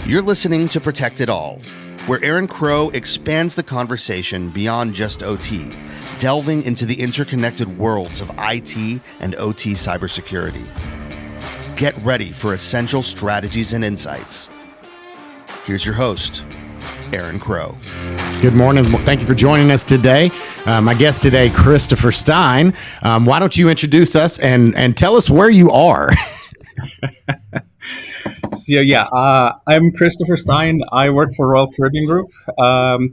You're listening to Protect It All, where Aaron Crow expands the conversation beyond just OT, delving into the interconnected worlds of IT and OT cybersecurity. Get ready for essential strategies and insights. Here's your host, Aaron Crow. Good morning. Thank you for joining us today. My guest today, Christopher Stein. Why don't you introduce us and tell us where you are? I'm Christopher Stein. I work for Royal Caribbean Group.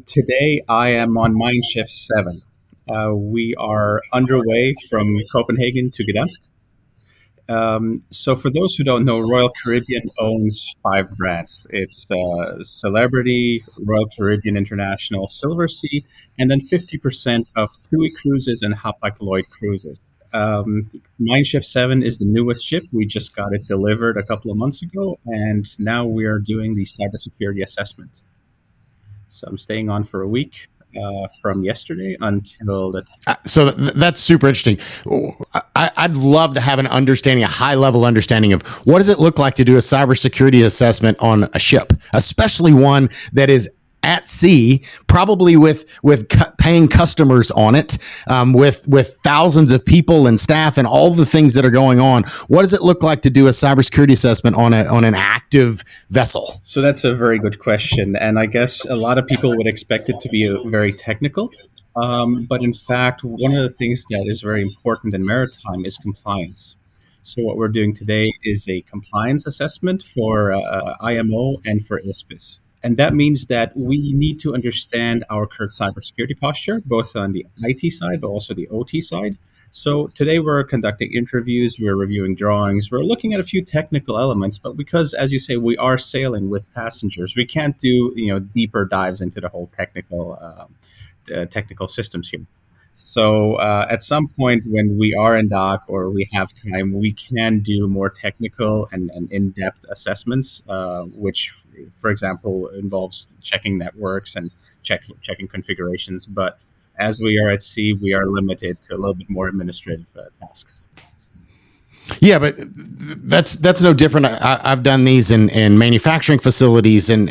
Today, I am on Mine Shift 7. We are underway from Copenhagen to Gdansk. So for those who don't know, Royal Caribbean owns 5 brands. It's Celebrity, Royal Caribbean International, Silversea, and then 50% of TUI Cruises and Hapag-Lloyd Cruises. Mine Shift 7 is the newest ship. We just got it delivered a couple of months ago, and now we are doing the cybersecurity assessment. So I'm staying on for a week. From yesterday until the So that's super interesting. I'd love to have a high-level understanding of what does it look like to do a cybersecurity assessment on a ship, especially one that is at sea, probably with paying customers on it, with thousands of people and staff and all the things that are going on. What does it look like to do a cybersecurity assessment on an active vessel? So that's a very good question, and I guess a lot of people would expect it to be very technical. But in fact, one of the things that is very important in maritime is compliance. So what we're doing today is a compliance assessment for IMO and for ISPIS. And that means that we need to understand our current cybersecurity posture, both on the IT side, but also the OT side. So today we're conducting interviews, we're reviewing drawings, we're looking at a few technical elements, but because, as you say, we are sailing with passengers, we can't do deeper dives into the whole technical systems here. So at some point when we are in dock or we have time, we can do more technical and in-depth assessments, which, for example, involves checking networks and checking configurations. But as we are at sea, we are limited to a little bit more administrative tasks. Yeah, but that's no different. I've done these in manufacturing facilities and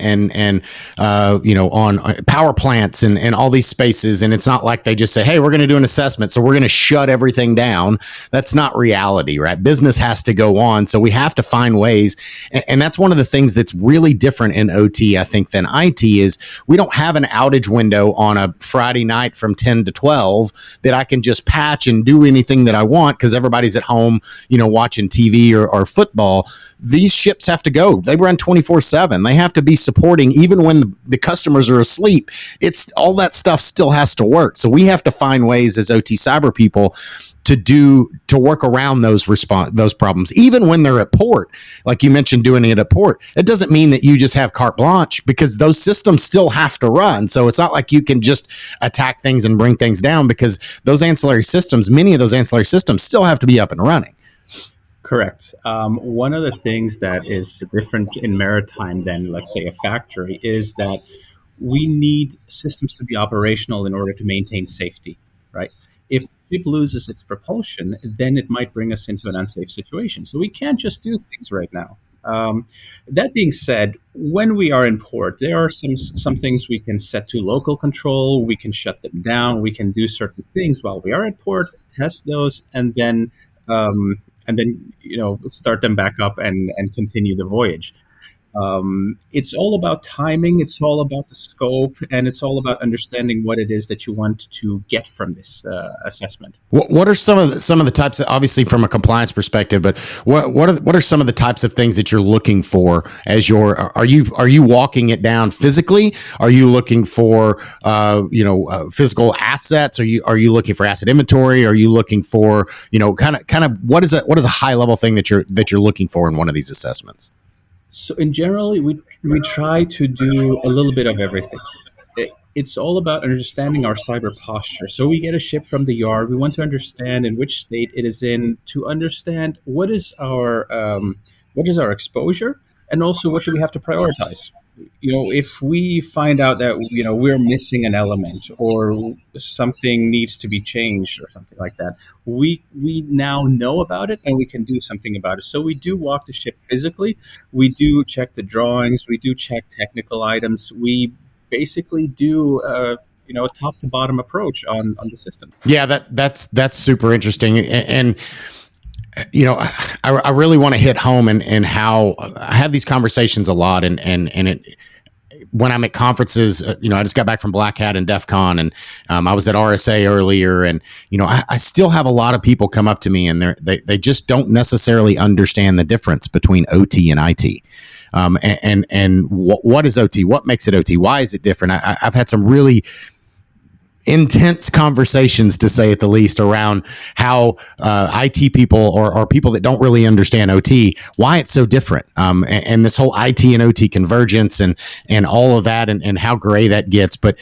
on power plants and all these spaces. And it's not like they just say, hey, we're going to do an assessment, so we're going to shut everything down. That's not reality, right? Business has to go on. So we have to find ways. And that's one of the things that's really different in OT, I think, than IT is we don't have an outage window on a Friday night from 10 to 12 that I can just patch and do anything that I want because everybody's at home, watching TV or football. These ships have to go. They run 24/7. They have to be supporting even when the customers are asleep. It's all that stuff still has to work. So we have to find ways as OT cyber people to work around those problems, even when they're at port. Like you mentioned, doing it at port. It doesn't mean that you just have carte blanche because those systems still have to run. So it's not like you can just attack things and bring things down because many of those ancillary systems still have to be up and running. Correct. One of the things that is different in maritime than, let's say, a factory is that we need systems to be operational in order to maintain safety, right? If the ship loses its propulsion, then it might bring us into an unsafe situation. So we can't just do things right now. That being said, when we are in port, there are some things we can set to local control. We can shut them down. We can do certain things while we are at port, test those, and then start them back up and continue the voyage. It's all about timing. It's all about the scope, and it's all about understanding what it is that you want to get from this assessment. What are some of the types, obviously from a compliance perspective, but what are some of the types of things that you're looking for as are you walking it down physically? Are you looking for physical assets? Are you looking for asset inventory? Are you looking for kind of what is a high level thing that you're looking for in one of these assessments? So in general, we try to do a little bit of everything. It's all about understanding our cyber posture. So we get a ship from the yard. We want to understand in which state it is in, to understand what is our exposure, and also what do we have to prioritize. if we find out that we're missing an element or something needs to be changed or something like that, we now know about it and we can do something about it. So we do walk the ship physically. We do check the drawings. We do check technical items. We basically do a top to bottom approach on the system. Yeah, that's super interesting. And I really want to hit home and how I have these conversations a lot, and it, when I'm at conferences, I just got back from Black Hat and DEF CON, and I was at RSA earlier, and I still have a lot of people come up to me, and they just don't necessarily understand the difference between OT and IT. And what is OT? What makes it OT? Why is it different? I've had some really intense conversations, to say at the least, around how IT people or people that don't really understand OT, why it's so different, and this whole IT and OT convergence and all of that, and how gray that gets. But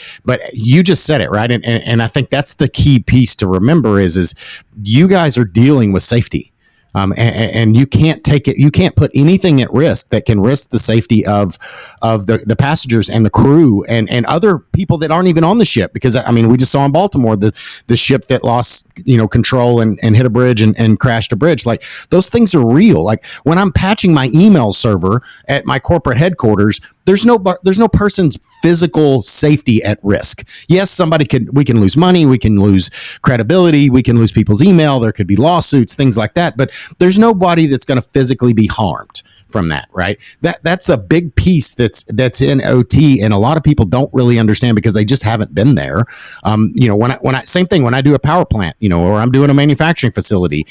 you just said it right, and I think that's the key piece to remember is you guys are dealing with safety. And you can't take it. You can't put anything at risk that can risk the safety of the passengers and the crew and other people that aren't even on the ship. Because we just saw in Baltimore the ship that lost control and hit a bridge and crashed a bridge. Like, those things are real. Like, when I'm patching my email server at my corporate headquarters, there's no person's physical safety at risk. Yes, we can lose money, we can lose credibility, we can lose people's email, there could be lawsuits, things like that, but there's nobody that's going to physically be harmed from that, right? That's a big piece that's in OT, and a lot of people don't really understand because they just haven't been there. Same thing when I do a power plant, or I'm doing a manufacturing facility,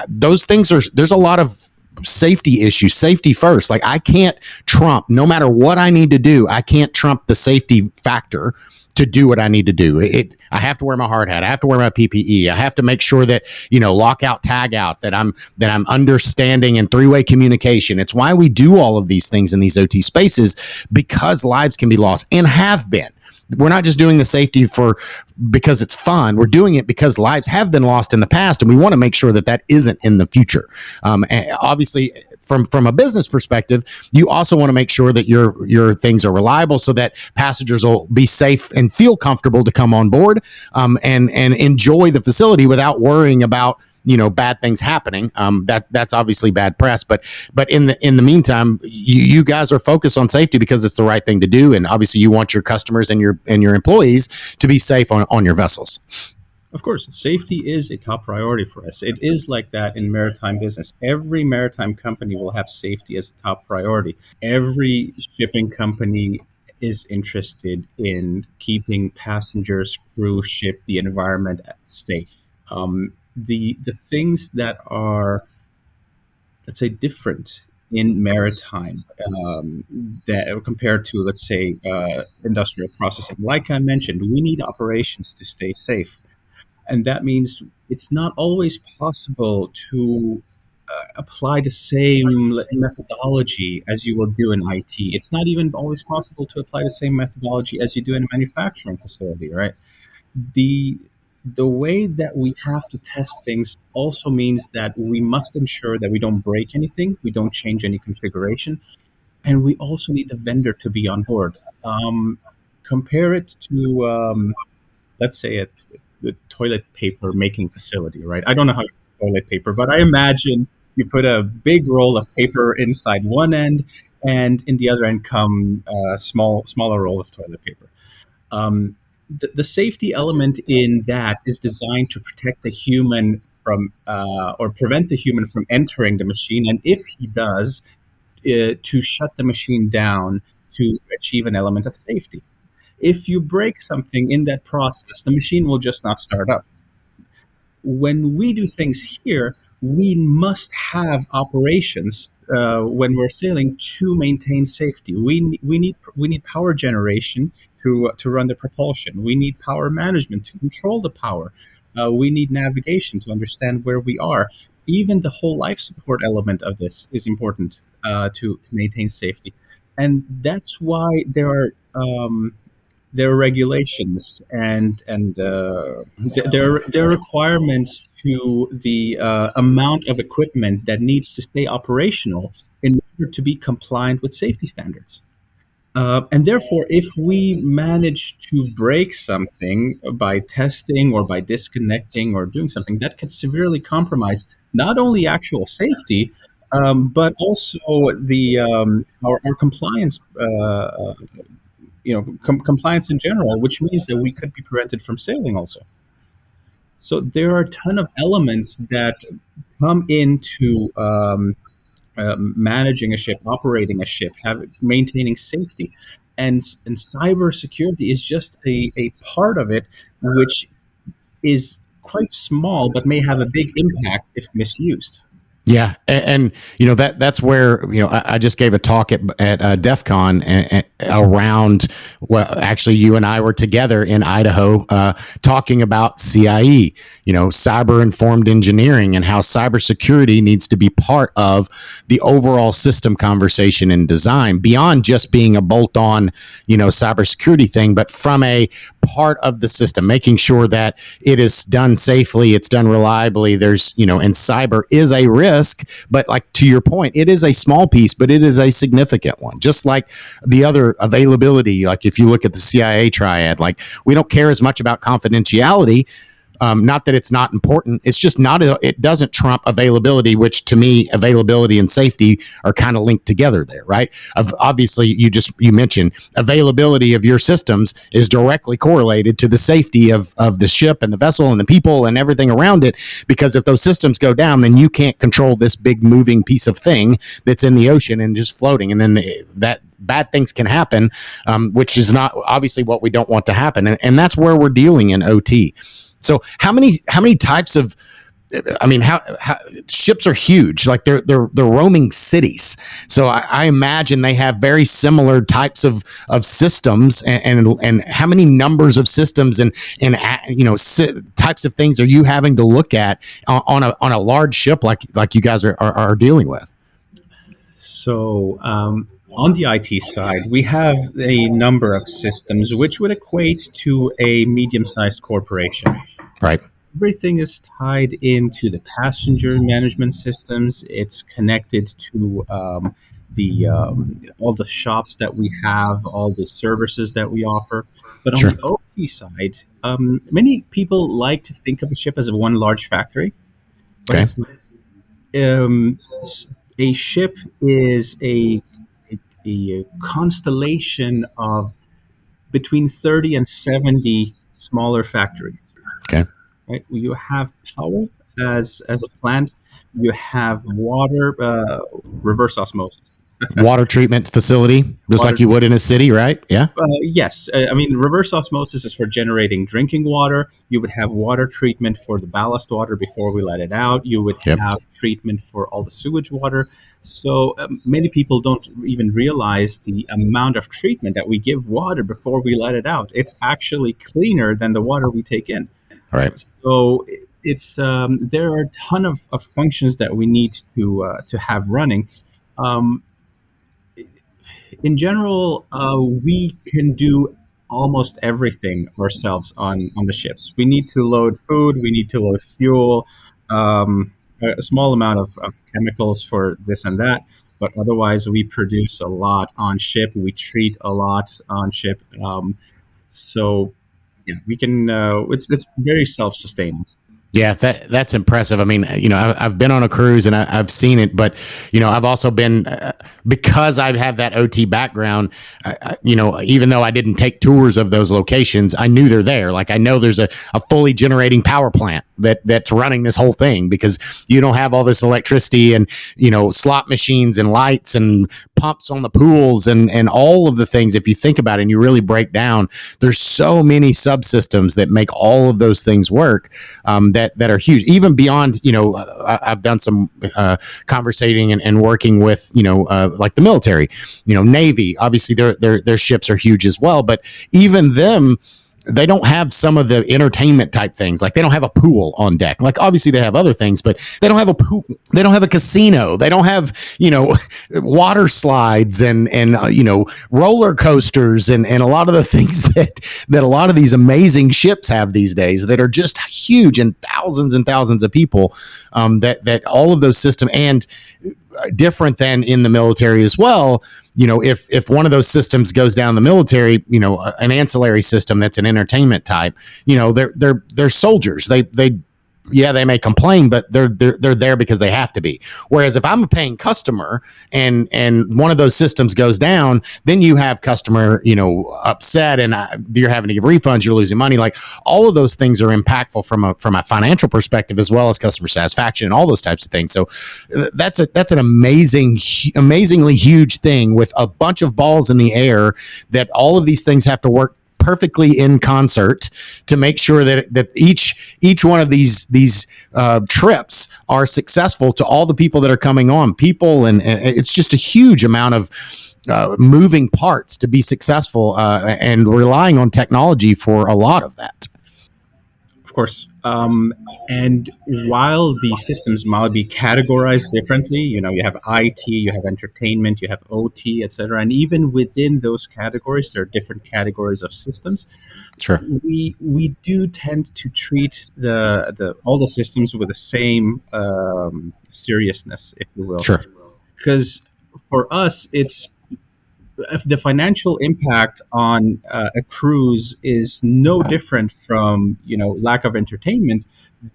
those things there's a lot of safety issues. Safety first. Like, I can't trump, no matter what I need to do, I can't trump the safety factor to do what I need to do. I have to wear my hard hat. I have to wear my PPE. I have to make sure that, lockout, tag out, that I'm understanding and three-way communication. It's why we do all of these things in these OT spaces, because lives can be lost and have been. We're not just doing the safety because it's fun. We're doing it because lives have been lost in the past, and we want to make sure that isn't in the future. And obviously, from a business perspective, you also want to make sure that your things are reliable, so that passengers will be safe and feel comfortable to come on board, and enjoy the facility without worrying about bad things happening. That's obviously bad press, but in the meantime, you guys are focused on safety because it's the right thing to do, and obviously you want your customers and your employees to be safe on your vessels. Of course, safety is a top priority for us. It is like that in maritime business. Every maritime company will have safety as a top priority. Every shipping company is interested in keeping passengers, crew, ship, the environment safe. The things that are, let's say, different in maritime that compared to, let's say, industrial processing. Like I mentioned, we need operations to stay safe. And that means it's not always possible to apply the same methodology as you will do in IT. It's not even always possible to apply the same methodology as you do in a manufacturing facility, right? The way that we have to test things also means that we must ensure that we don't break anything, we don't change any configuration, and we also need the vendor to be on board. Compare it to, let's say, the toilet paper making facility, right? I don't know how you do toilet paper, but I imagine you put a big roll of paper inside one end, and in the other end come a smaller roll of toilet paper. The safety element in that is designed to protect the human from, or prevent the human from entering the machine, and if he does, to shut the machine down to achieve an element of safety. If you break something in that process, the machine will just not start up. When we do things here, we must have operations when we're sailing to maintain safety. We need power generation to run the propulsion. We need power management to control the power. We need navigation to understand where we are. Even the whole life support element of this is important to maintain safety, and that's why there are regulations and there are requirements to the amount of equipment that needs to stay operational in order to be compliant with safety standards. And therefore, if we manage to break something by testing or by disconnecting or doing something, that could severely compromise not only actual safety, but also our compliance, compliance in general, which means that we could be prevented from sailing also. So there are a ton of elements that come into managing a ship, operating a ship, maintaining safety, and cybersecurity is just a part of it, which is quite small but may have a big impact if misused. Yeah, and that's where I just gave a talk at DEF CON around. Well, actually, you and I were together in Idaho talking about CIE, cyber informed engineering, and how cybersecurity needs to be part of the overall system conversation and design beyond just being a bolt on cybersecurity thing, but from a part of the system, making sure that it is done safely, it's done reliably. There's and cyber is a risk, but like to your point, it is a small piece, but it is a significant one. Just like the other availability, like if you look at the CIA triad, like we don't care as much about confidentiality. Not that it's not important. It's just it doesn't trump availability, which to me, availability and safety are kind of linked together there, right? Obviously, you mentioned availability of your systems is directly correlated to the safety of the ship and the vessel and the people and everything around it. Because if those systems go down, then you can't control this big moving piece of thing that's in the ocean and just floating. And then that bad things can happen, which is not obviously what we don't want to happen. And that's where we're dealing in OT. So how many types of, how ships are huge, like they're roaming cities. So I imagine they have very similar types of systems and how many numbers of systems and types of things are you having to look at on a large ship like you guys are dealing with? So, on the IT side, we have a number of systems which would equate to a medium-sized corporation. Right. Everything is tied into the passenger management systems. It's connected to all the shops that we have, all the services that we offer. But on the OT side, many people like to think of a ship as one large factory. Okay. A ship is a constellation of between 30 and 70 smaller factories. Okay. Right? You have power as a plant. You have water, reverse osmosis. Water treatment facility, just like you would in a city, right? Yeah. Yes. Reverse osmosis is for generating drinking water. You would have water treatment for the ballast water before we let it out. You would have treatment for all the sewage water. So many people don't even realize the amount of treatment that we give water before we let it out. It's actually cleaner than the water we take in. All right. So it's there are a ton of functions that we need to have running. In general, we can do almost everything ourselves on the ships. We need to load food, we need to load fuel, a small amount of chemicals for this and that, but otherwise we produce a lot on ship, we treat a lot on ship. So yeah, we can, it's very self-sustaining. Yeah, that's impressive. I mean, I've been on a cruise and I've seen it, but I've also been because I have that OT background. Even though I didn't take tours of those locations, I knew they're there. Like I know there's a fully generating power plant that's running this whole thing because you don't have all this electricity and slot machines and lights and pumps on the pools and all of the things. If you think about it and you really break down, there's so many subsystems that make all of those things work. That are huge, even beyond, I've done some conversating and working with, like the military, Navy, obviously their ships are huge as well, but even them, they don't have some of the entertainment type things. Like they don't have a pool on deck. Like obviously they have other things, but they don't have a pool. They don't have a casino. They don't have, water slides and roller coasters and a lot of the things that a lot of these amazing ships have these days that are just huge and thousands of people, that all of those systems. And different than in the military as well. If one of those systems goes down the military, an ancillary system that's an entertainment type, they're soldiers. They may complain, but they're there because they have to be. Whereas if I'm a paying customer and one of those systems goes down, then you have customer, upset, and you're having to give refunds, you're losing money. Like, all of those things are impactful from a financial perspective, as well as customer satisfaction and all those types of things. So that's an amazingly huge thing with a bunch of balls in the air that all of these things have to work perfectly in concert to make sure that each one of these trips are successful to all the people that are coming on. And it's just a huge amount of moving parts to be successful, and relying on technology for a lot of that. Of course. And while the systems might be categorized differently, you have IT, you have entertainment, you have OT, etc. And even within those categories, there are different categories of systems. Sure. We do tend to treat all the systems with the same seriousness, if you will. Sure. Because for us, it's if the financial impact on a cruise is no different from lack of entertainment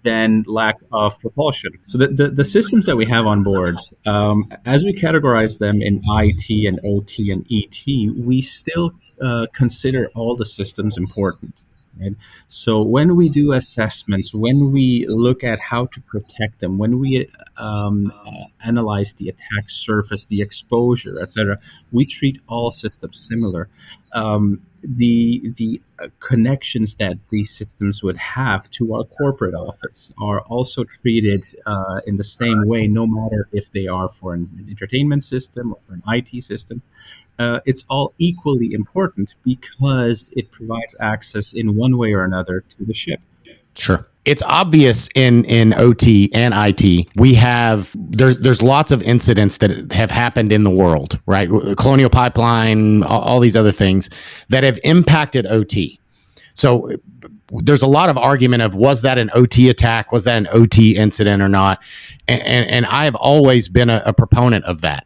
than lack of propulsion. So the systems that we have on board, as we categorize them in IT and OT and ET, we still consider all the systems important. Right? So when we do assessments, when we look at how to protect them, when we analyze the attack surface, the exposure, etc., we treat all systems similar. The connections that these systems would have to our corporate office are also treated in the same way, no matter if they are for an entertainment system or for an IT system. It's all equally important because it provides access in one way or another to the ship. Sure. It's obvious in OT and IT. There's lots of incidents that have happened in the world, right? Colonial Pipeline, all these other things that have impacted OT. So there's a lot of argument of, was that an OT attack? Was that an OT incident or not? And I've always been a proponent of that,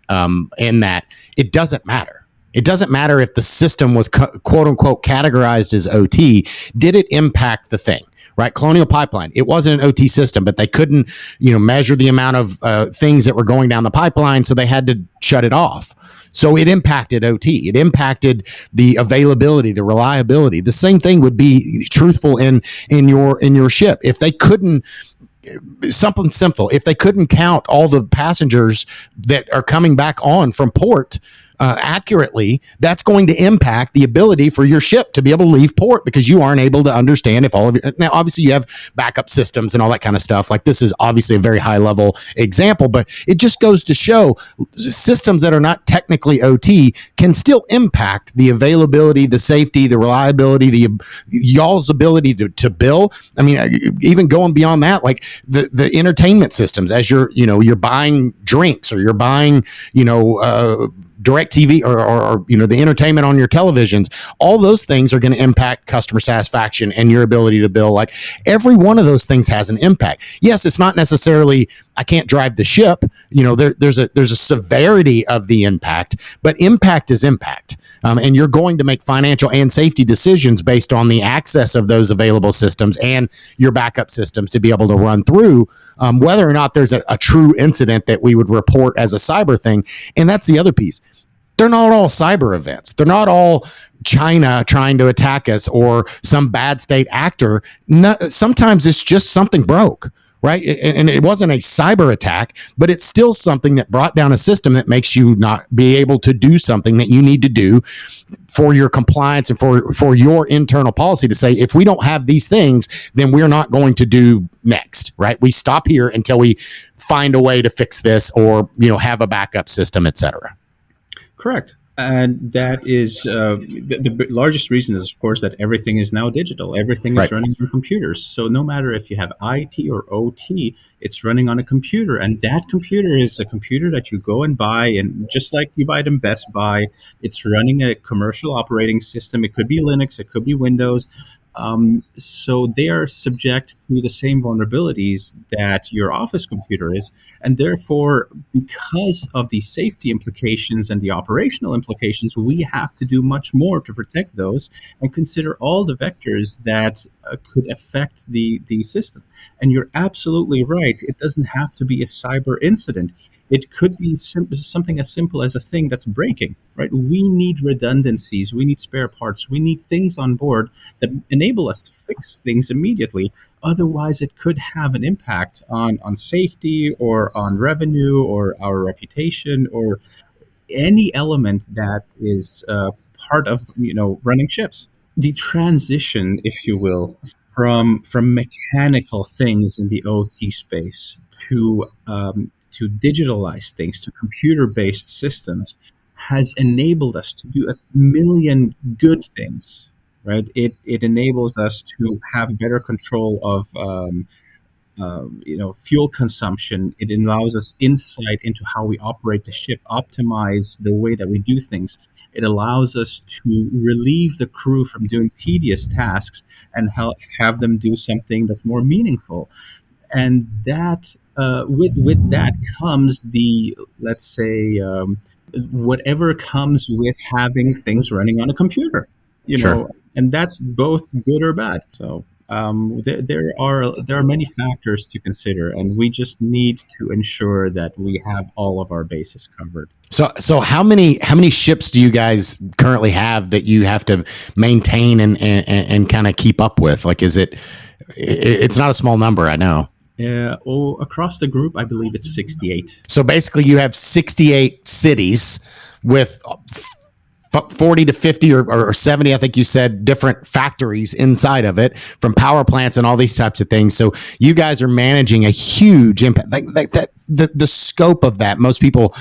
in that it doesn't matter. It doesn't matter if the system was quote unquote categorized as OT. Did it impact the thing? Right? Colonial Pipeline, it wasn't an OT system, but they couldn't, measure the amount of things that were going down the pipeline, so they had to shut it off. So it impacted OT. It impacted the availability, the reliability. The same thing would be truthful in your ship. If they couldn't, something simple, if they couldn't count all the passengers that are coming back on from port accurately, that's going to impact the ability for your ship to be able to leave port, because you aren't able to understand if all of now, obviously you have backup systems and all that kind of stuff. Like, this is obviously a very high level example, but it just goes to show systems that are not technically OT can still impact the availability, the safety, the reliability, y'all's ability to bill. I mean, even going beyond that, like the entertainment systems, as you're buying drinks, or you're buying, direct TV or the entertainment on your televisions, all those things are going to impact customer satisfaction and your ability to bill. Like, every one of those things has an impact. Yes, it's not necessarily, I can't drive the ship. There's a severity of the impact, but impact is impact. And you're going to make financial and safety decisions based on the access of those available systems and your backup systems to be able to run through, whether or not there's a true incident that we would report as a cyber thing. And that's the other piece. They're not all cyber events. They're not all China trying to attack us or some bad state actor. Sometimes it's just something broke. Right. And it wasn't a cyber attack, but it's still something that brought down a system that makes you not be able to do something that you need to do for your compliance and for your internal policy to say, if we don't have these things, then we're not going to do next. Right. We stop here until we find a way to fix this, or, have a backup system, et cetera. Correct. And that is the largest reason is, of course, that everything is now digital. Everything is running on computers. So no matter if you have IT or OT, it's running on a computer. And that computer is a computer that you go and buy. And just like you buy it in Best Buy, it's running a commercial operating system. It could be Linux. It could be Windows. So they are subject to the same vulnerabilities that your office computer is. And therefore, because of the safety implications and the operational implications, we have to do much more to protect those and consider all the vectors that could affect the system. And you're absolutely right. It doesn't have to be a cyber incident. It could be something as simple as a thing that's breaking, right? We need redundancies, we need spare parts, we need things on board that enable us to fix things immediately. Otherwise, it could have an impact on safety or on revenue or our reputation or any element that is part of running ships. The transition, if you will, from mechanical things in the OT space to digitalized things, to computer-based systems, has enabled us to do a million good things. Right? It enables us to have better control of fuel consumption. It allows us insight into how we operate the ship, optimize the way that we do things. It allows us to relieve the crew from doing tedious tasks and have them do something that's more meaningful. And that with that comes the, let's say, whatever comes with having things running on a computer, Sure. and that's both good or bad. So there are many factors to consider, and we just need to ensure that we have all of our bases covered. So how many ships do you guys currently have that you have to maintain and kind of keep up with? Like, it's not a small number, I know. Across the group, I believe it's 68. So basically, you have 68 cities with 40 to 50 or 70, I think you said, different factories inside of it, from power plants and all these types of things. So you guys are managing a huge impact. Like that, the scope of that. Most people,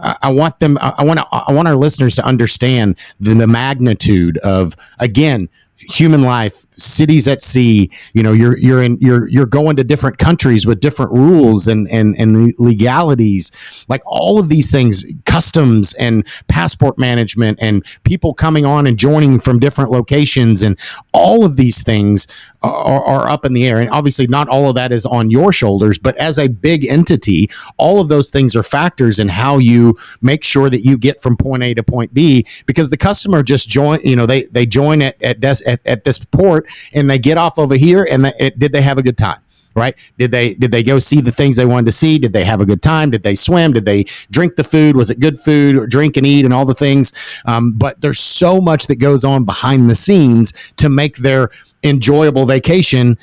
I want our listeners to understand the magnitude of, again, human life, cities at sea. You're going to different countries with different rules and legalities, like all of these things, customs and passport management, and people coming on and joining from different locations, and all of these things are up in the air. And obviously, not all of that is on your shoulders, but as a big entity, all of those things are factors in how you make sure that you get from point A to point B, because the customer just join. They join at this port and they get off over here, and did they have a good time? Right? Did they go see the things they wanted to see? Did they have a good time? Did they swim? Did they drink the food? Was it good food, or drink and eat and all the things? But there's so much that goes on behind the scenes to make their enjoyable vacation,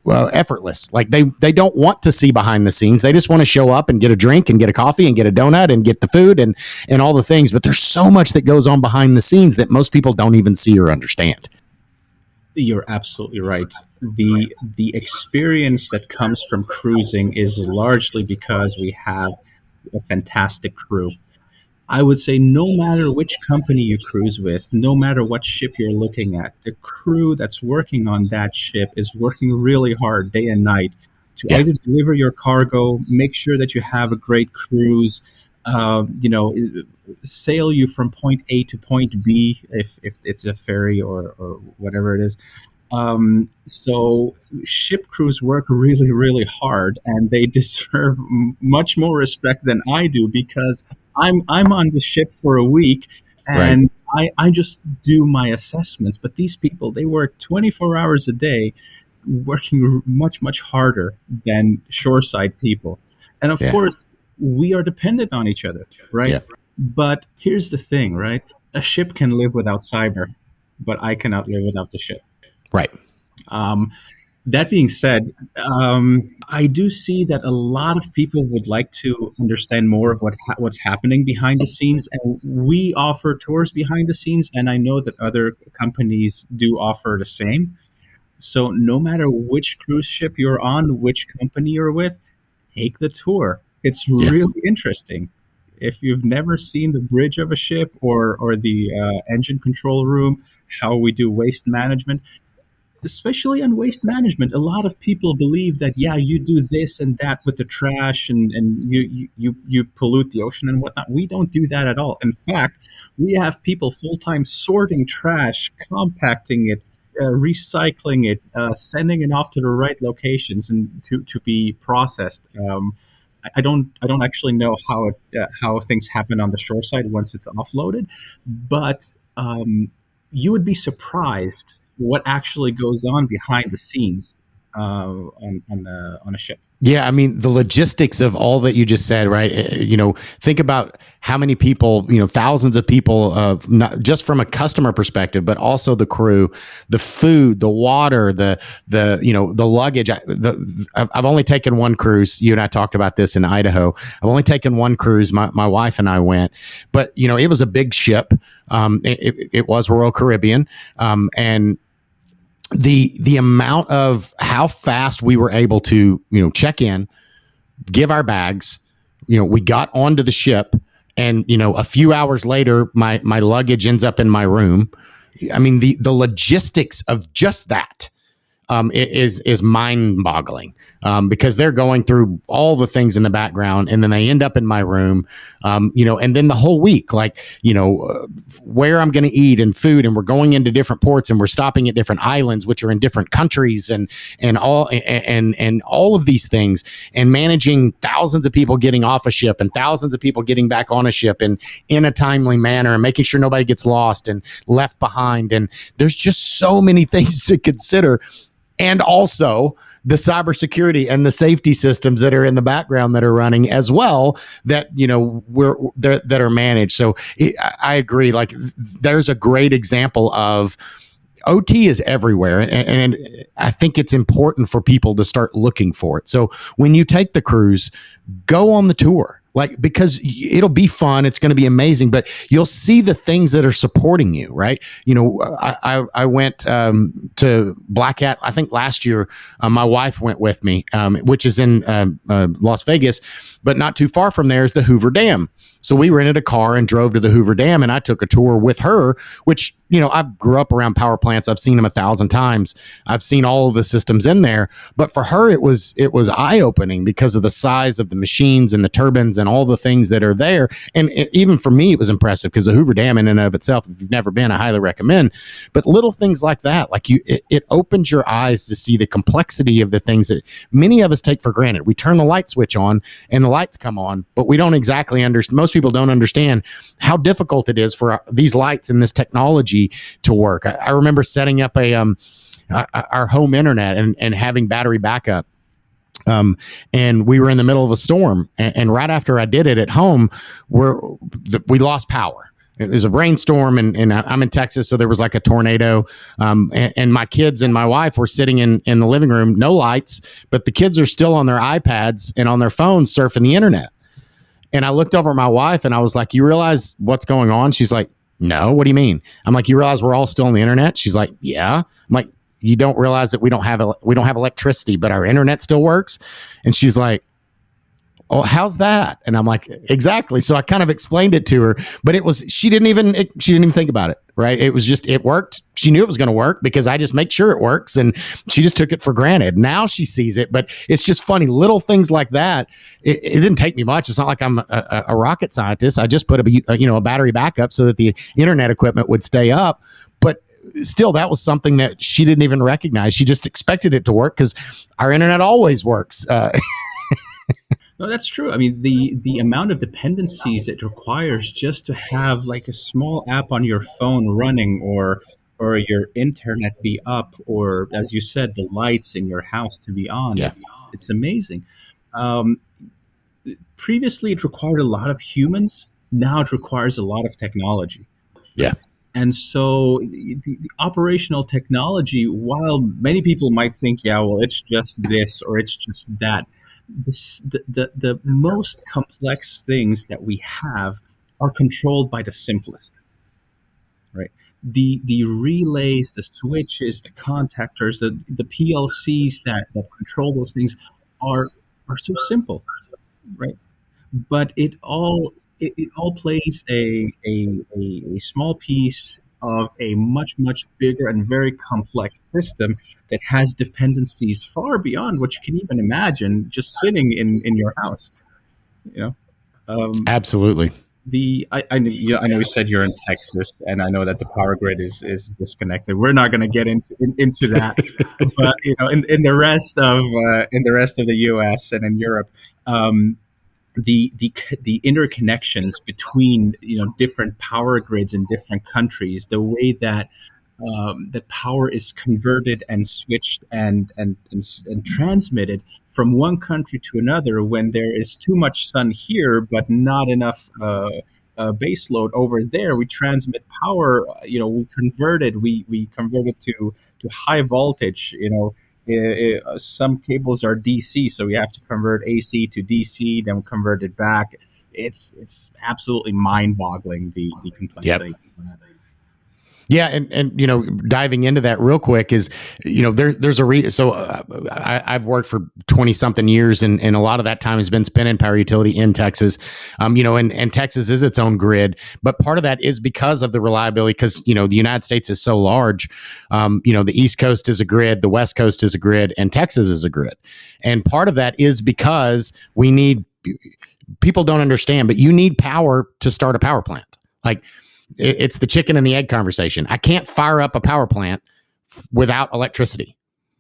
effortless. Like they don't want to see behind the scenes. They just want to show up and get a drink and get a coffee and get a donut and get the food and all the things. But there's so much that goes on behind the scenes that most people don't even see or understand. You're absolutely right. The experience that comes from cruising is largely because we have a fantastic crew. I would say no matter which company you cruise with, no matter what ship you're looking at, the crew that's working on that ship is working really hard day and night to either deliver your cargo, make sure that you have a great cruise, sail you from point A to point B if it's a ferry or whatever it is. So ship crews work really, really hard, and they deserve much more respect than I do, because I'm on the ship for a week and I just do my assessments. But these people, they work 24 hours a day, working much, much harder than shoreside people. And of course, we are dependent on each other, right? Yeah. But here's the thing, right? A ship can live without cyber, but I cannot live without the ship. Right. That being said, I do see that a lot of people would like to understand more of what's happening behind the scenes, and we offer tours behind the scenes, and I know that other companies do offer the same. So no matter which cruise ship you're on, which company you're with, take the tour. It's really interesting. If you've never seen the bridge of a ship or the engine control room, how we do waste management, especially on waste management, a lot of people believe that, you do this and that with the trash and you pollute the ocean and whatnot. We don't do that at all. In fact, we have people full-time sorting trash, compacting it, recycling it, sending it off to the right locations and to be processed. I don't actually know how things happen on the shore side once it's offloaded, but you would be surprised what actually goes on behind the scenes on a ship. Yeah, I mean, the logistics of all that you just said, right? Think about how many people, thousands of people, not just from a customer perspective, but also the crew, the food, the water, the luggage. I've only taken one cruise. You and I talked about this in Idaho. I've only taken one cruise. My wife and I went, but it was a big ship. It was Royal Caribbean, and the amount of how fast we were able to check in, give our bags, we got onto the ship, and a few hours later my luggage ends up in my room. I mean, the logistics of just that is mind-boggling, because they're going through all the things in the background, and then they end up in my room, and then the whole week, where I'm going to eat and food, and we're going into different ports, and we're stopping at different islands, which are in different countries, and all of these things, and managing thousands of people getting off a ship and thousands of people getting back on a ship and in a timely manner, and making sure nobody gets lost and left behind. And there's just so many things to consider. And also the cybersecurity and the safety systems that are in the background that are running as well, that that are managed. So I agree. Like, there's a great example of OT is everywhere, and I think it's important for people to start looking for it. So when you take the cruise, go on the tour. Because it'll be fun, it's going to be amazing, but you'll see the things that are supporting you, right? I went to Black Hat, I think last year. My wife went with me, which is in Las Vegas, but not too far from there is the Hoover Dam. So we rented a car and drove to the Hoover Dam, and I took a tour with her, which, I grew up around power plants. I've seen them 1,000 times. I've seen all of the systems in there, but for her, it was eye-opening because of the size of the machines and the turbines and all the things that are there. And even for me, it was impressive, because the Hoover Dam in and of itself, if you've never been, I highly recommend. But little things like that, it opens your eyes to see the complexity of the things that many of us take for granted. We turn the light switch on and the lights come on, but we don't exactly understand. Most people don't understand how difficult it is for these lights and this technology to work. I remember setting up our home internet and having battery backup. And we were in the middle of a storm, and right after I did it at home, we lost power. It was a rainstorm, and I'm in Texas, so there was like a tornado. And my kids and my wife were sitting in the living room, no lights, but the kids are still on their iPads and on their phones surfing the internet. And I looked over at my wife and I was like, "You realize what's going on?" She's like, "No, what do you mean?" I'm like, "You realize we're all still on the internet?" She's like, "Yeah." I'm like, "You don't realize that we don't have electricity, but our internet still works?" And she's like, "Oh, how's that?" And I'm like, "Exactly." So I kind of explained it to her, but she didn't even think about it. Right. It was just, it worked. She knew it was going to work because I just make sure it works, and she just took it for granted. Now she sees it, but it's just funny. Little things like that. It didn't take me much. It's not like I'm a rocket scientist. I just put a battery backup so that the internet equipment would stay up. But still, that was something that she didn't even recognize. She just expected it to work because our internet always works. No, that's true. I mean, the amount of dependencies it requires just to have like a small app on your phone running, or your internet be up, or, as you said, the lights in your house to be on. Yeah. It's amazing. Um, Previously, it required a lot of humans. Now it requires a lot of technology. Yeah. And so the operational technology, while many people might think, yeah, well, it's just this or it's just that, the most complex things that we have are controlled by the simplest, right? The relays, the switches, the contactors, the PLCs that control those things are so simple, right? But it all plays a small piece of a much bigger and very complex system that has dependencies far beyond what you can even imagine just sitting in your house. You know, Absolutely. I know you said you're in Texas, and I know that the power grid is disconnected. We're not going to get into that, but in the rest of the U.S. and in Europe, um, the interconnections between different power grids in different countries, the way that power is converted and switched and transmitted from one country to another when there is too much sun here but not enough base load over there. We transmit power. We convert it to high voltage. Some cables are DC, so we have to convert AC to DC, then convert it back. It's absolutely mind-boggling, the complexity. Yep. Yeah, and diving into that real quick is there's a reason. So I've worked for 20 something years, and a lot of that time has been spent in power utility in Texas. And Texas is its own grid, but part of that is because of the reliability. Because the United States is so large. The East Coast is a grid, the West Coast is a grid, and Texas is a grid. And part of that is because we need. People don't understand, but you need power to start a power plant. Like. It's the chicken and the egg conversation. I can't fire up a power plant without electricity.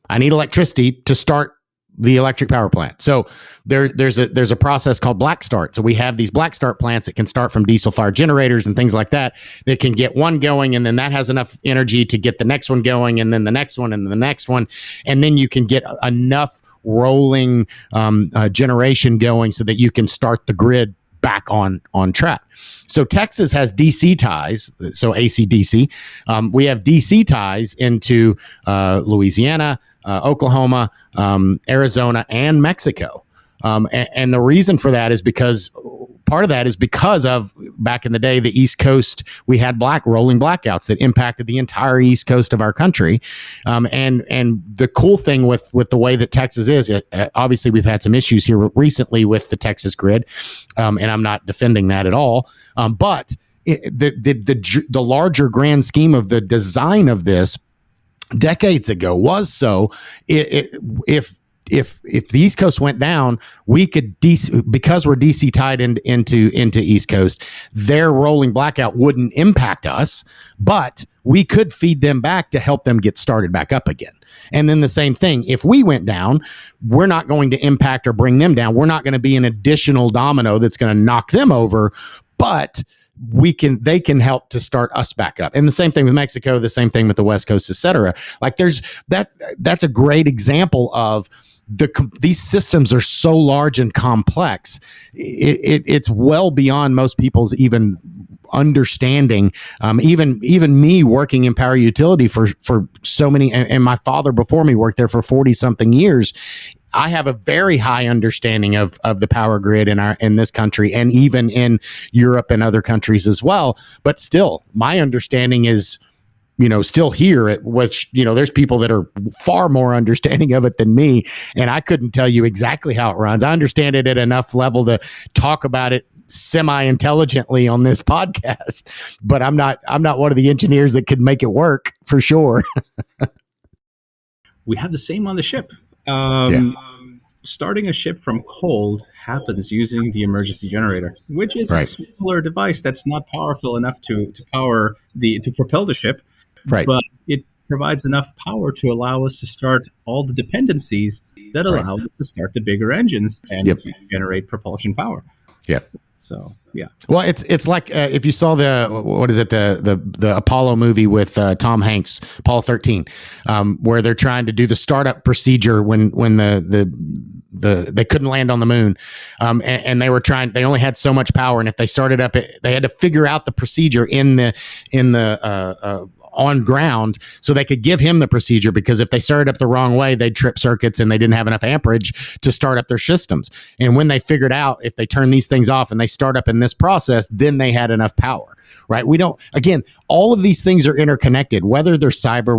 I need electricity to start the electric power plant. So there's a process called black start. So we have these black start plants that can start from diesel fire generators and things like that. That can get one going, and then that has enough energy to get the next one going, and then the next one, and the next one, and then you can get enough rolling generation going so that you can start the grid back on track. So Texas has DC ties, so AC/DC. We have DC ties into Louisiana, Oklahoma, Arizona, and Mexico. And the reason for that is because part of that is because of back in the day, the East Coast, we had rolling blackouts that impacted the entire East Coast of our country. And the cool thing with the way that Texas is, obviously we've had some issues here recently with the Texas grid. And I'm not defending that at all. But the larger grand scheme of the design of this decades ago was so if the East Coast went down, we could because we're DC tied into East Coast, their rolling blackout wouldn't impact us, but we could feed them back to help them get started back up again. And then the same thing, if we went down, we're not going to impact or bring them down. We're not going to be an additional domino that's going to knock them over, but they can help to start us back up. And the same thing with Mexico, the same thing with the West Coast, et cetera. Like that's a great example of these systems are so large and complex. It's well beyond most people's even understanding. Even me working in power utility for so many, and my father before me worked there for 40 something years. I have a very high understanding of the power grid in this country, and even in Europe and other countries as well. But still, my understanding is, still here, at which, there's people that are far more understanding of it than me. And I couldn't tell you exactly how it runs. I understand it at enough level to talk about it semi-intelligently on this podcast, but I'm not one of the engineers that could make it work for sure. We have the same on the ship. Starting a ship from cold happens using the emergency generator, which is a smaller device that's not powerful enough to propel the ship. Right. But it provides enough power to allow us to start all the dependencies that allow us to start the bigger engines and generate propulsion power. Yeah. So, yeah. Well, it's like if you saw the Apollo movie with Tom Hanks, Apollo 13, where they're trying to do the startup procedure when they couldn't land on the moon, and they only had so much power, and if they started up, they had to figure out the procedure in the on ground so they could give him the procedure, because if they started up the wrong way, they'd trip circuits and they didn't have enough amperage to start up their systems. And when they figured out if they turn these things off and they start up in this process, then they had enough power, right? Again, all of these things are interconnected, whether they're cyber,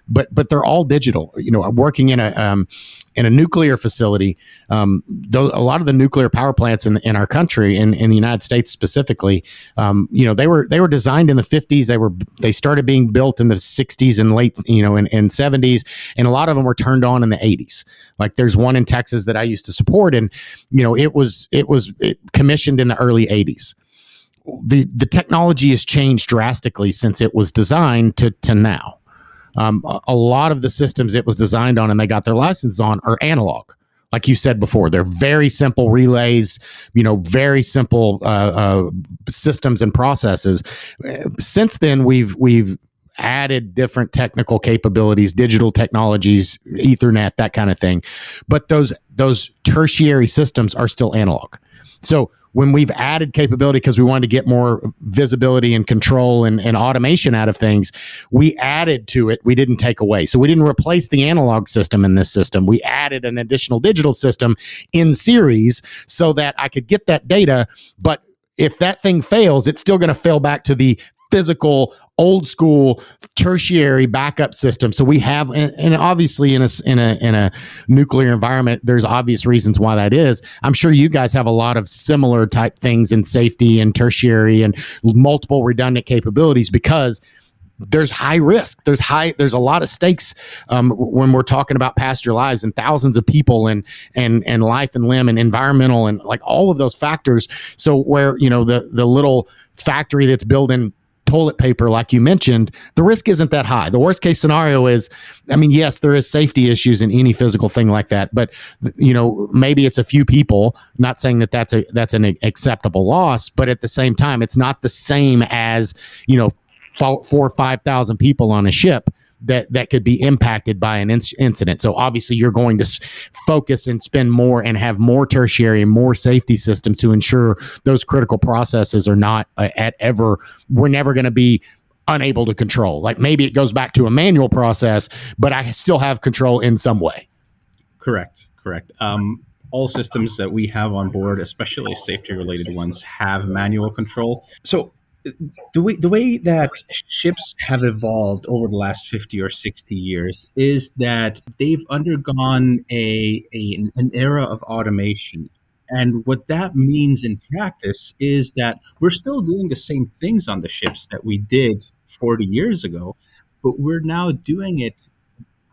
but they're all digital. Working in a nuclear facility, a lot of the nuclear power plants in our country, in the United States specifically, they were designed in the 50s. They started being built in the 60s and late, and 70s, and a lot of them were turned on in the 80s. Like there's one in Texas that I used to support, and it was commissioned in the early 80s. the technology has changed drastically since it was designed to now. A lot of the systems it was designed on and they got their license on are analog. Like you said before, they're very simple relays, very simple systems and processes. Since then, we've added different technical capabilities, digital technologies, Ethernet, that kind of thing. But those tertiary systems are still analog. So when we've added capability because we wanted to get more visibility and control and automation out of things, we added to it. We didn't take away. So we didn't replace the analog system in this system. We added an additional digital system in series so that I could get that data. But if that thing fails, it's still going to fail back to the physical, old school, tertiary backup system. So we have, and obviously in a nuclear environment, there's obvious reasons why that is. I'm sure you guys have a lot of similar type things in safety and tertiary and multiple redundant capabilities because there's high risk. There's a lot of stakes when we're talking about passenger lives and thousands of people and life and limb and environmental and like all of those factors. So where, the little factory that's building toilet paper, like you mentioned, the risk isn't that high. The worst case scenario is, yes, there is safety issues in any physical thing like that, but maybe it's a few people. Not saying that that's an acceptable loss, but at the same time, it's not the same as 4,000 or 5,000 people on a ship that could be impacted by an incident. So obviously you're going to focus and spend more and have more tertiary and more safety systems to ensure those critical processes are not we're never going to be unable to control. Like maybe it goes back to a manual process, but I still have control in some way. Correct. All systems that we have on board, especially safety related ones, have manual control. So the way that ships have evolved over the last 50 or 60 years is that they've undergone an era of automation. And what that means in practice is that we're still doing the same things on the ships that we did 40 years ago, but we're now doing it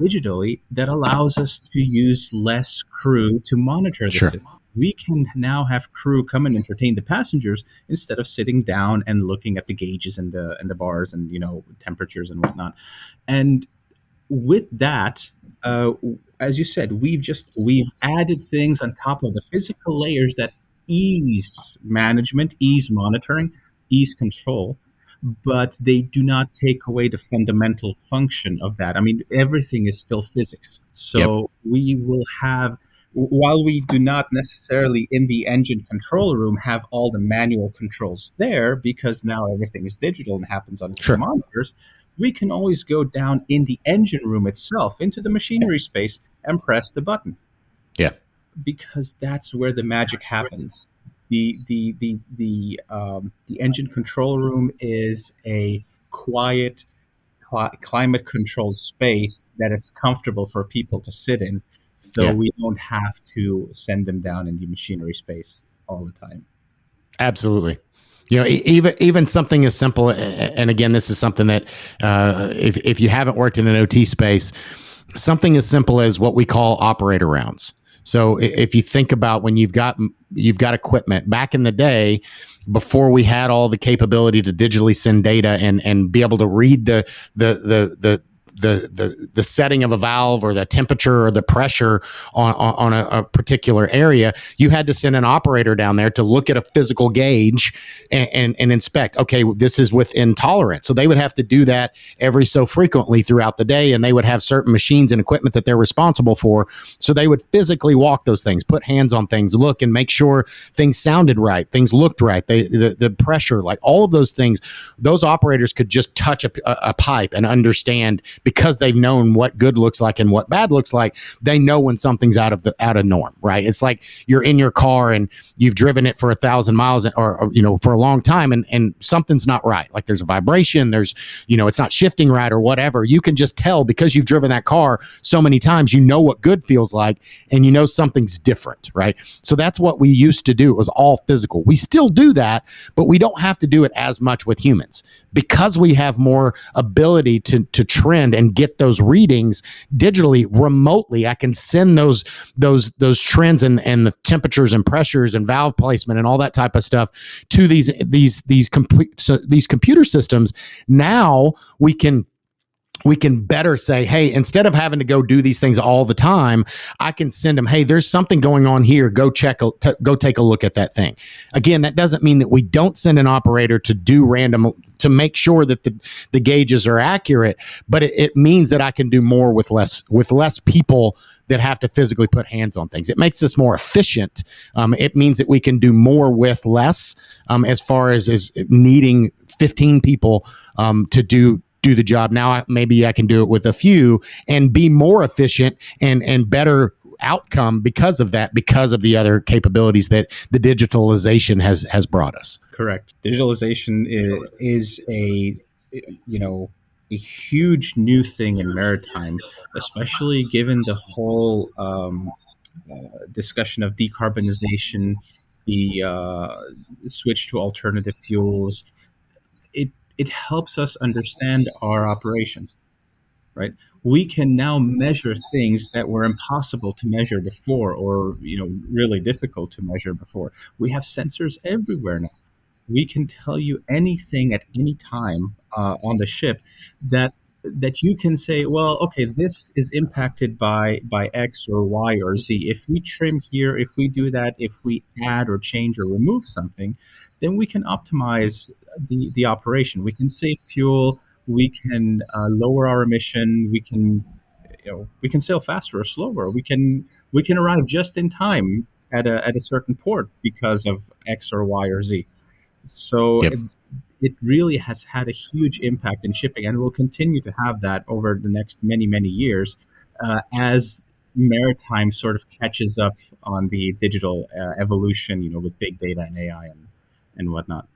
digitally that allows us to use less crew to monitor the system. We can now have crew come and entertain the passengers instead of sitting down and looking at the gauges and the bars and temperatures and whatnot. And with that, as you said, we've added things on top of the physical layers that ease management, ease monitoring, ease control, but they do not take away the fundamental function of that. Everything is still physics. So we will have, while we do not necessarily in the engine control room have all the manual controls there because now everything is digital and happens on the monitors, we can always go down in the engine room itself into the machinery space and press the button. Yeah. Because that's where the magic happens. The engine control room is a quiet, climate controlled space that is comfortable for people to sit in. So we don't have to send them down in the machinery space all the time. Absolutely. Even something as simple, and again, this is something that if you haven't worked in an OT space, something as simple as what we call operator rounds. So if you think about when you've got equipment back in the day, before we had all the capability to digitally send data and be able to read the setting of a valve or the temperature or the pressure on a particular area, you had to send an operator down there to look at a physical gauge and inspect, okay, this is within tolerance. So they would have to do that every so frequently throughout the day, and they would have certain machines and equipment that they're responsible for. So they would physically walk those things, put hands on things, look and make sure things sounded right, things looked right, the pressure, like all of those things. Those operators could just touch a pipe and understand, because they've known what good looks like and what bad looks like. They know when something's out of norm, right? It's like you're in your car and you've driven it for 1,000 miles or for a long time and something's not right. Like there's a vibration, there's, it's not shifting right or whatever. You can just tell because you've driven that car so many times, what good feels like, and something's different, right? So that's what we used to do. It was all physical. We still do that, but we don't have to do it as much with humans because we have more ability to trend and get those readings digitally, remotely. I can send those trends and the temperatures and pressures and valve placement and all that type of stuff to these computer systems. Now we can better say, hey, instead of having to go do these things all the time, I can send them, hey, there's something going on here. Go take a look at that thing. Again, that doesn't mean that we don't send an operator to do random, to make sure that the gauges are accurate, but it means that I can do more with less people that have to physically put hands on things. It makes us more efficient. It means that we can do more with less, as far as needing 15 people to do the job. Now maybe I can do it with a few and be more efficient and better outcome because of that, because of the other capabilities that the digitalization has brought us. Correct. Digitalization is a huge new thing in maritime, especially given the whole discussion of decarbonization, the switch to alternative fuels. It helps us understand our operations, right? We can now measure things that were impossible to measure before, or really difficult to measure before. We have sensors everywhere now. We can tell you anything at any time on the ship that you can say, well, okay, this is impacted by X or Y or Z. If we trim here, if we do that, if we add or change or remove something, then we can optimize the operation. We can save fuel. We can lower our emission. We can sail faster or slower. We can arrive just in time at a certain port because of X or Y or Z. So Yep. It really has had a huge impact in shipping, and will continue to have that over the next many, many years as maritime sort of catches up on the digital evolution, with big data and AI and whatnot.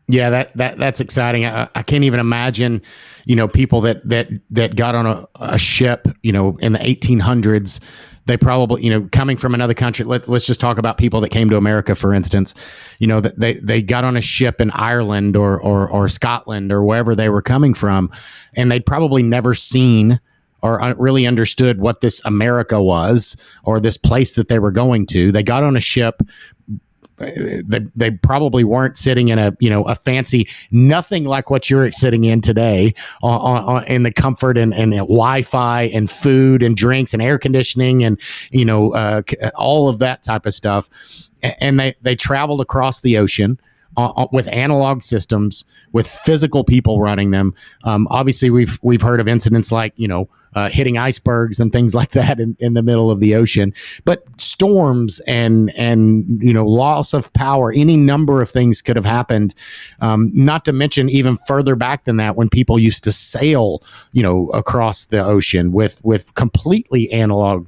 Yeah, that's exciting. I can't even imagine, people that got on a ship, in the 1800s. They probably, coming from another country. Let's just talk about people that came to America, for instance. They got on a ship in Ireland or Scotland or wherever they were coming from, and they'd probably never seen or really understood what this America was or this place that they were going to. They got on a ship. They probably weren't sitting in a fancy, nothing like what you're sitting in today, in the comfort and Wi-Fi and food and drinks and air conditioning and all of that type of stuff. And they traveled across the ocean with analog systems, with physical people running them. Obviously, we've heard of incidents like hitting icebergs and things like that in the middle of the ocean, but storms and loss of power, any number of things could have happened. Not to mention even further back than that, when people used to sail, across the ocean with completely analog,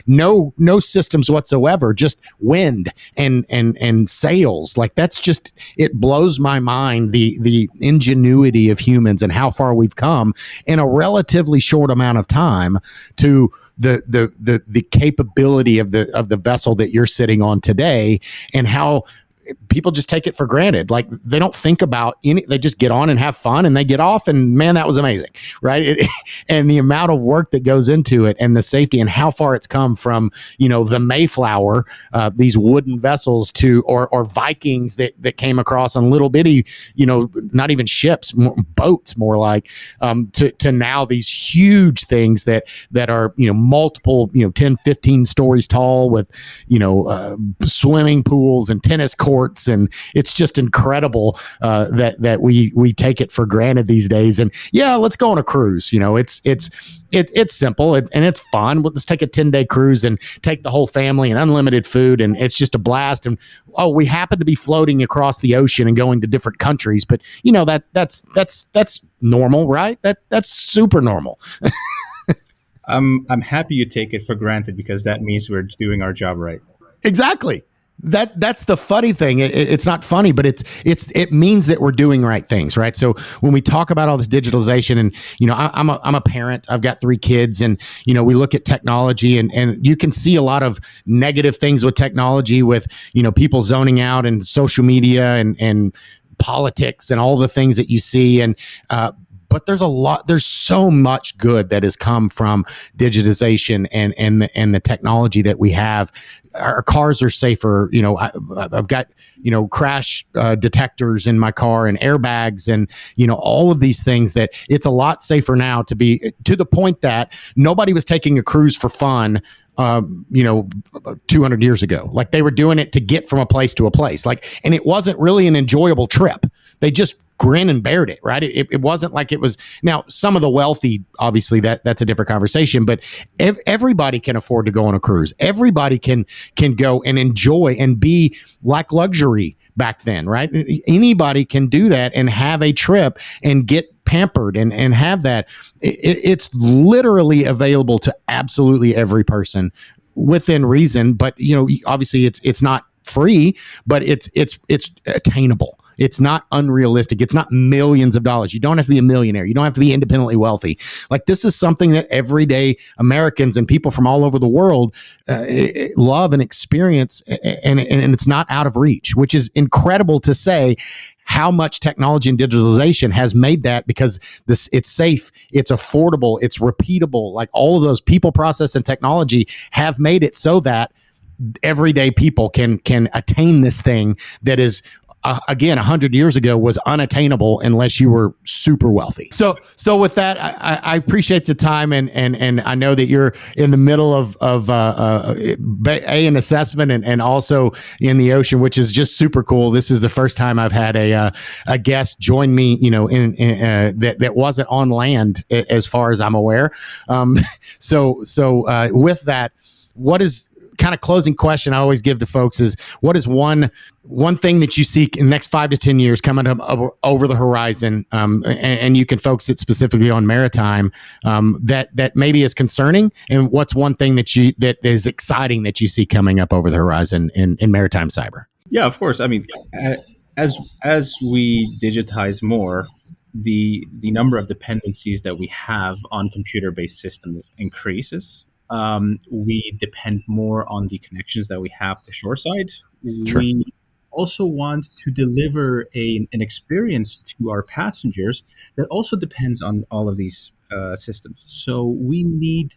no systems whatsoever, just wind and sails. Like, that's just, it blows my mind, the ingenuity of humans and how far we've come in a relatively short amount of time to the capability of the vessel that you're sitting on today, and how people just take it for granted. Like, they don't think about they just get on and have fun and they get off, and man, that was amazing. Right. And the amount of work that goes into it, and the safety, and how far it's come from, the Mayflower, these wooden vessels or Vikings that came across on little bitty, not even ships, boats, more like, to now these huge things that are, multiple, 10, 15 stories tall with, swimming pools and tennis courts. And it's just incredible that we take it for granted these days. And yeah, let's go on a cruise. It's simple and it's fun. Let's take a 10-day cruise and take the whole family and unlimited food, and it's just a blast. And we happen to be floating across the ocean and going to different countries, but that's normal, right? That's super normal. I'm happy you take it for granted, because that means we're doing our job right. Exactly. That's the funny thing. It's not funny, but it means that we're doing right things, right? So when we talk about all this digitalization, and I'm a parent, I've got 3 kids, and we look at technology, and you can see a lot of negative things with technology, with people zoning out and social media and politics and all the things that you see, and but there's so much good that has come from digitization and the technology that we have. Our cars are safer. I've got, crash detectors in my car and airbags and, all of these things that it's a lot safer now to the point that nobody was taking a cruise for fun 200 years ago. Like, they were doing it to get from a place to a place. And it wasn't really an enjoyable trip. They just grin and bared it, right? It wasn't like it was. Now, some of the wealthy, obviously that's a different conversation, but everybody can afford to go on a cruise. Everybody can go and enjoy and be like luxury back then, right? Anybody can do that and have a trip and get pampered and have that. It's literally available to absolutely every person within reason, but obviously it's not free, but it's attainable. It's not unrealistic. It's not millions of dollars. You don't have to be a millionaire. You don't have to be independently wealthy. Like, this is something that everyday Americans and people from all over the world love and experience, and it's not out of reach, which is incredible to say how much technology and digitalization has made that, because it's safe, it's affordable, it's repeatable. Like, all of those people, process, and technology have made it so that everyday people can attain this thing that is, again, 100 years ago was unattainable unless you were super wealthy. So with that, I appreciate the time, and I know that you're in the middle of an assessment and also in the ocean, which is just super cool. This is the first time I've had a guest join me, that wasn't on land, as far as I'm aware. So with that, what is kind of closing question I always give to folks is, what is one thing that you see in the next 5 to 10 years coming up over the horizon, and you can focus it specifically on maritime, that maybe is concerning, and what's one thing that is exciting that you see coming up over the horizon in maritime cyber? Yeah, of course. I mean, as we digitize more, the number of dependencies that we have on computer-based systems increases. We depend more on the connections that we have to shoreside. Sure. We also want to deliver an experience to our passengers that also depends on all of these systems. So we need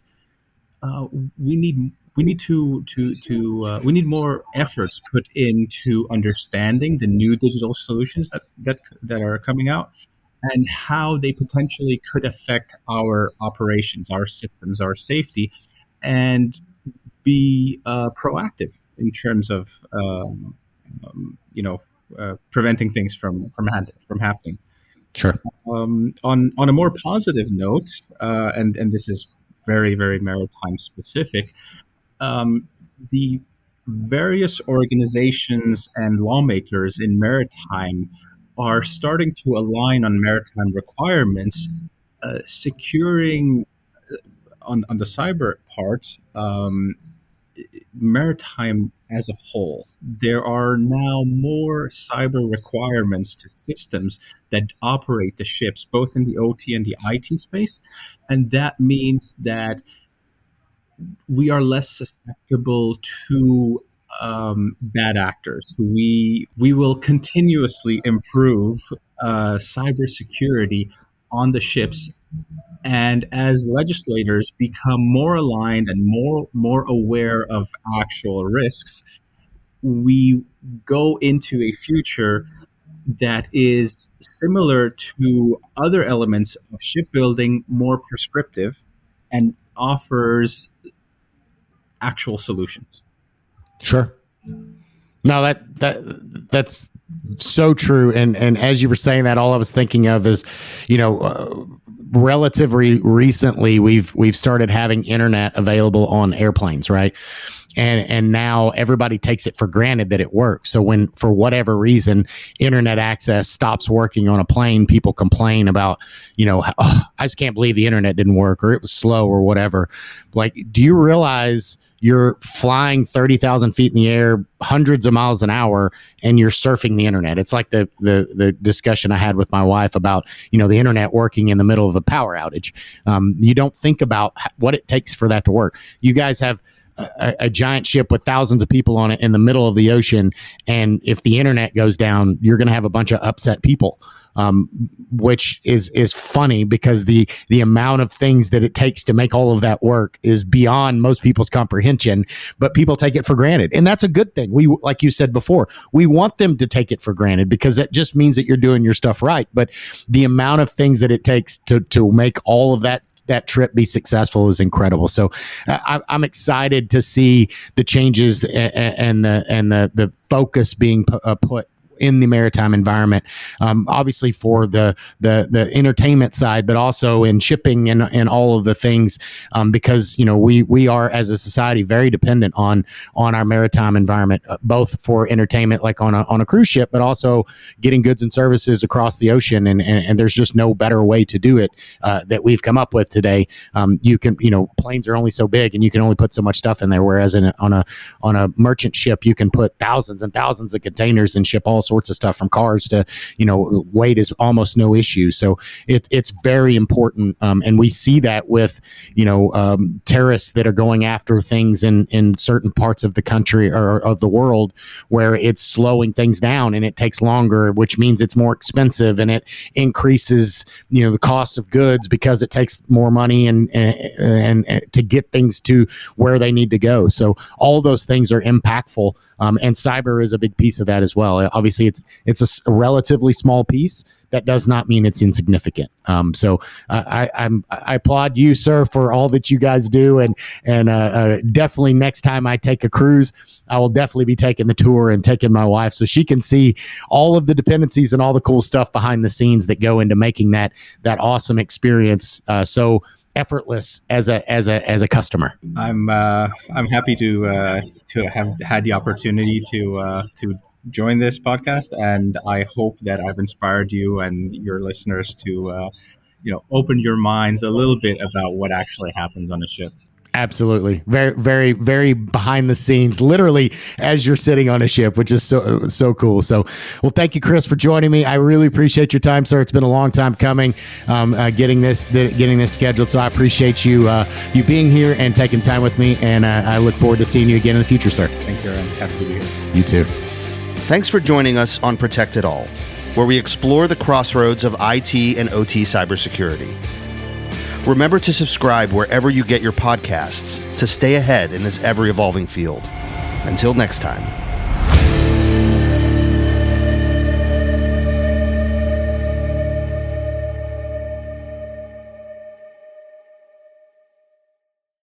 more efforts put into understanding the new digital solutions that are coming out, and how they potentially could affect our operations, our systems, our safety, and be proactive in terms of preventing things from happening. Sure. On a more positive note, and this is very, very maritime specific, the various organizations and lawmakers in maritime are starting to align on maritime requirements, securing on the cyber part, maritime as a whole. There are now more cyber requirements to systems that operate the ships, both in the OT and the IT space, and that means that we are less susceptible to bad actors. We will continuously improve cybersecurity on the ships, and as legislators become more aligned and more aware of actual risks, we go into a future that is similar to other elements of shipbuilding, more prescriptive, and offers actual solutions. Sure. No, that's so true. And as you were saying that, all I was thinking of is, relatively recently, we've started having internet available on airplanes, right? And now everybody takes it for granted that it works. So when, for whatever reason, internet access stops working on a plane, people complain about, I just can't believe the internet didn't work, or it was slow, or whatever. Like, do you realize you're flying 30,000 feet in the air, hundreds of miles an hour, and you're surfing the internet? It's like the discussion I had with my wife about, the internet working in the middle of a power outage. You don't think about what it takes for that to work. You guys have a giant ship with thousands of people on it in the middle of the ocean, and if the internet goes down, you're going to have a bunch of upset people. Which is funny because the amount of things that it takes to make all of that work is beyond most people's comprehension, but people take it for granted. And that's a good thing. We, like you said before, we want them to take it for granted because that just means that you're doing your stuff right. But the amount of things that it takes to make all of that trip be successful is incredible. So I'm excited to see the changes and the focus being put in the maritime environment, obviously for the entertainment side, but also in shipping and all of the things, because we are as a society very dependent on our maritime environment, both for entertainment, like on a cruise ship, but also getting goods and services across the ocean. And there's just no better way to do it that we've come up with today. You can, planes are only so big, and you can only put so much stuff in there. Whereas on a merchant ship, you can put thousands and thousands of containers and ship all sorts of stuff from cars to, weight is almost no issue. So it's very important. And we see that with, terrorists that are going after things in certain parts of the country or of the world where it's slowing things down and it takes longer, which means it's more expensive and it increases, the cost of goods because it takes more money and to get things to where they need to go. So all those things are impactful. And cyber is a big piece of that as well. Obviously, it's a relatively small piece. That does not mean it's insignificant. So I applaud you, sir, for all that you guys do, and definitely next time I take a cruise, I will definitely be taking the tour and taking my wife so she can see all of the dependencies and all the cool stuff behind the scenes that go into making that awesome experience so effortless as a customer. I'm happy to have had the opportunity to join this podcast, and I hope that I've inspired you and your listeners to open your minds a little bit about what actually happens on a ship. Absolutely. Very, very, very behind the scenes, literally as you're sitting on a ship, which is so cool. So, well, thank you, Chris, for joining me. I really appreciate your time, sir. It's been a long time coming, getting this scheduled. So I appreciate you being here and taking time with me. And I look forward to seeing you again in the future, sir. Thank you, Aaron. Happy to be here. You too. Thanks for joining us on Protect It All, where we explore the crossroads of IT and OT cybersecurity. Remember to subscribe wherever you get your podcasts to stay ahead in this ever-evolving field. Until next time.